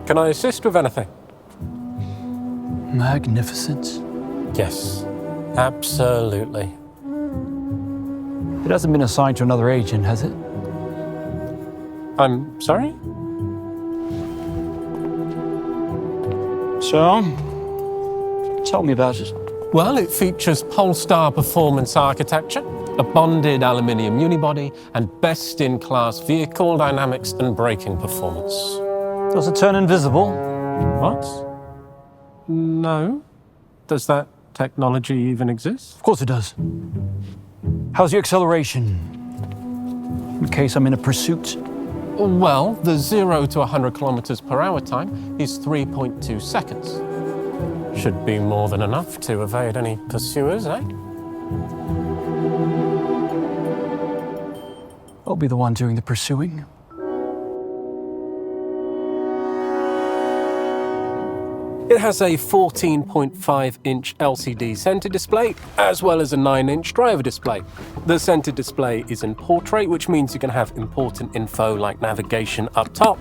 Can I assist with anything? Magnificent. Yes, absolutely. It hasn't been assigned to another agent, has it? I'm sorry? So, tell me about it. Well, it features Polestar performance architecture, a bonded aluminium unibody, and best-in-class vehicle dynamics and braking performance. Does it turn invisible? What? No. Does that technology even exist? Of course it does. How's your acceleration? In case I'm in a pursuit. Well, the 0 to 100 kilometers per hour time is 3.2 seconds. Should be more than enough to evade any pursuers, eh? I'll be the one doing the pursuing. It has a 14.5-inch LCD center display, as well as a 9-inch driver display. The center display is in portrait, which means you can have important info like navigation up top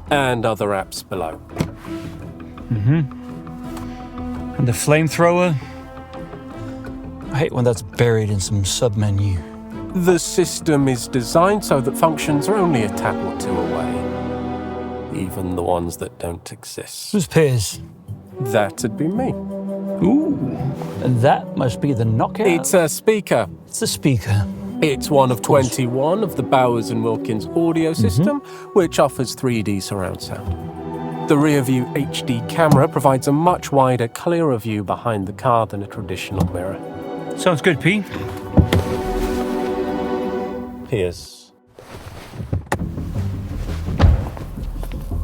and other apps below. And the flamethrower? I hate when that's buried in some submenu. The system is designed so that functions are only a tap or two away, even the ones that don't exist. Whose pays? That'd be me. Ooh, and that must be the knockout. It's a speaker. It's a speaker. It's one of 21 of the Bowers & Wilkins audio system, which offers 3D surround sound. The rear-view HD camera provides a much wider, clearer view behind the car than a traditional mirror. Sounds good, P. Piers.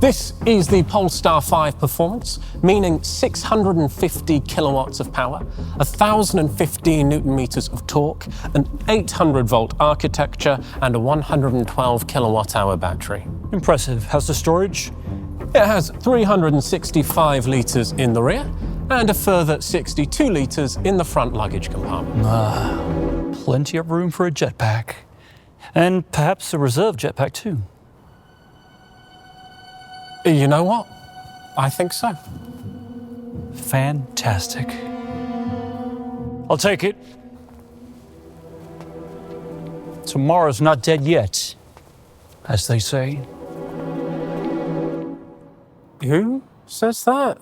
This is the Polestar 5 performance, meaning 650 kilowatts of power, 1,015 newton meters of torque, an 800-volt architecture, and a 112 kilowatt-hour battery. Impressive. How's the storage? It has 365 litres in the rear and a further 62 litres in the front luggage compartment. Plenty of room for a jetpack. And perhaps a reserve jetpack too. You know what? I think so. Fantastic. I'll take it. Tomorrow's not dead yet, as they say. Who says that?